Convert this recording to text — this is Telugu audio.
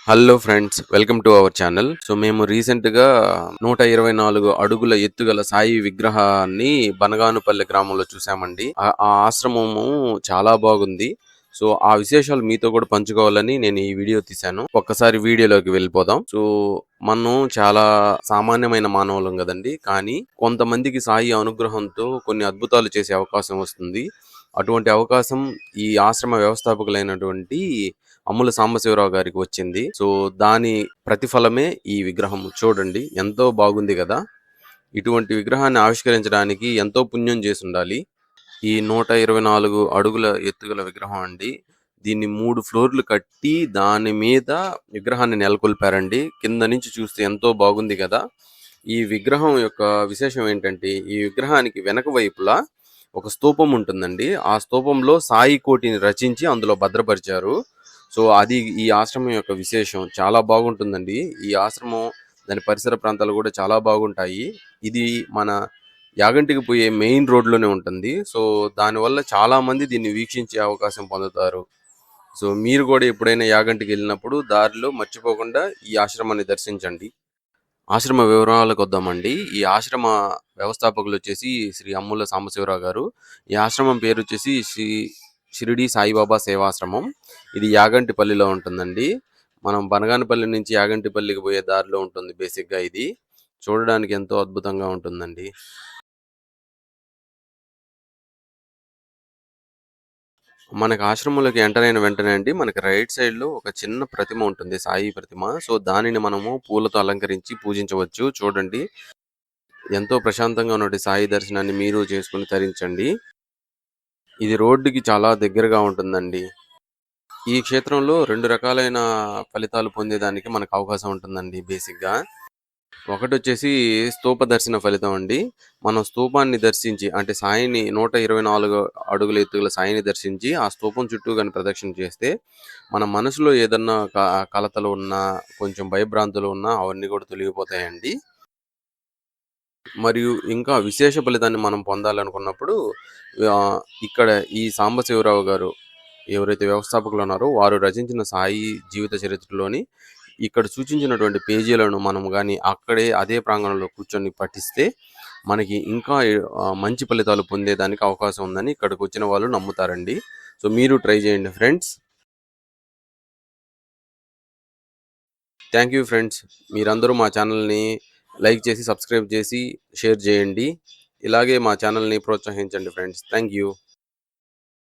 Hello friends, welcome to our channel. So మేము రీసెంట్ గా 124 అడుగుల ఎత్తుగల సాయి విగ్రహాన్ని బనగానుపల్లి గ్రామంలో చూసామండి. ఆ ఆశ్రమము చాలా బాగుంది. సో ఆ విశేషాలు మీతో కూడా పంచుకోవాలని నేను ఈ వీడియో తీశాను. ఒక్కసారి వీడియోలోకి వెళ్ళిపోదాం. సో మనం చాలా సామాన్యమైన మానవులం కదండి, కానీ కొంతమందికి సాయి అనుగ్రహంతో కొన్ని అద్భుతాలు చేసే అవకాశం వస్తుంది. అటువంటి అవకాశం ఈ ఆశ్రమ వ్యవస్థాపకులైనటువంటి అమ్ముల సాంబశివరావు గారికి వచ్చింది. సో దాని ప్రతిఫలమే ఈ విగ్రహం. చూడండి, ఎంతో బాగుంది కదా. ఇటువంటి విగ్రహాన్ని ఆవిష్కరించడానికి ఎంతో పుణ్యం చేసి ఉండాలి. ఈ 124 అడుగుల ఎత్తుగల విగ్రహం అండి. దీన్ని 3 ఫ్లోర్లు కట్టి దాని మీద విగ్రహాన్ని నెలకొల్పారండి. కింద నుంచి చూస్తే ఎంతో బాగుంది కదా. ఈ విగ్రహం యొక్క విశేషం ఏంటంటే, ఈ విగ్రహానికి వెనక వైపులా ఒక స్తూపం ఉంటుందండి. ఆ స్తూపంలో సాయి కోటిని రచించి అందులో భద్రపరిచారు. సో అది ఈ ఆశ్రమం యొక్క విశేషం. చాలా బాగుంటుందండి ఈ ఆశ్రమం. దాని పరిసర ప్రాంతాలు కూడా చాలా బాగుంటాయి. ఇది మన యాగంటికి పోయే మెయిన్ రోడ్లోనే ఉంటుంది. సో దానివల్ల చాలా మంది దీన్ని వీక్షించే అవకాశం పొందుతారు. సో మీరు కూడా ఎప్పుడైనా యాగంటికి వెళ్ళినప్పుడు దారిలో మర్చిపోకుండా ఈ ఆశ్రమాన్ని దర్శించండి. ఆశ్రమ వివరాలకు వద్దామండి. ఈ ఆశ్రమ వ్యవస్థాపకులు వచ్చేసి శ్రీ అమ్ముల సాంబశివరావు గారు. ఈ ఆశ్రమం పేరు వచ్చేసి శ్రీ షిరిడి సాయిబాబా సేవాశ్రమం. ఇది యాగంటిపల్లిలో ఉంటుందండి. మనం బనగానపల్లి నుంచి యాగంటిపల్లికి పోయే దారిలో ఉంటుంది. బేసిక్గా ఇది చూడడానికి ఎంతో అద్భుతంగా ఉంటుందండి. మనకి ఆశ్రమంలోకి ఎంటర్ అయిన వెంటనే అండి, మనకి రైట్ సైడ్ లో ఒక చిన్న ప్రతిమ ఉంటుంది, సాయి ప్రతిమ. సో దానిని మనము పూలతో అలంకరించి పూజించవచ్చు. చూడండి, ఎంతో ప్రశాంతంగా ఉన్నటువంటి సాయి దర్శనాన్ని మీరు చేసుకుని తరించండి. ఇది రోడ్డుకి చాలా దగ్గరగా ఉంటుందండి. ఈ క్షేత్రంలో 2 రకాలైన ఫలితాలు పొందేదానికి మనకు అవకాశం ఉంటుందండి బేసిక్గా. ఒకటి వచ్చేసి స్తూప దర్శన ఫలితం అండి. మనం స్తూపాన్ని దర్శించి, అంటే సాయిని 124 అడుగుల ఎత్తుగల సాయిని దర్శించి ఆ స్తూపం చుట్టూ కానీ ప్రదక్షిణ చేస్తే మన మనసులో ఏదన్నా కలతలు ఉన్నా, కొంచెం భయభ్రాంతులు ఉన్నా అవన్నీ కూడా తొలగిపోతాయండి. మరియు ఇంకా విశేష ఫలితాన్ని మనం పొందాలనుకున్నప్పుడు ఇక్కడ ఈ సాంబశివరావు గారు ఎవరైతే వ్యవస్థాపకులు ఉన్నారో వారు రచించిన సాయి జీవిత చరిత్రలోని ఇక్కడ సూచించినటువంటి పేజీలను మనం కానీ అక్కడే అదే ప్రాంగణంలో కూర్చొని పఠిస్తే మనకి ఇంకా మంచి ఫలితాలు పొందేదానికి అవకాశం ఉందని ఇక్కడికి వచ్చిన వాళ్ళు నమ్ముతారండి. సో మీరు ట్రై చేయండి ఫ్రెండ్స్. Thank you friends. మీరందరూ మా ఛానల్ని లైక్ చేసి, సబ్స్క్రైబ్ చేసి, షేర్ చేయండి. ఇలాగే మా ఛానల్ని ప్రోత్సహించండి ఫ్రెండ్స్. Thank you.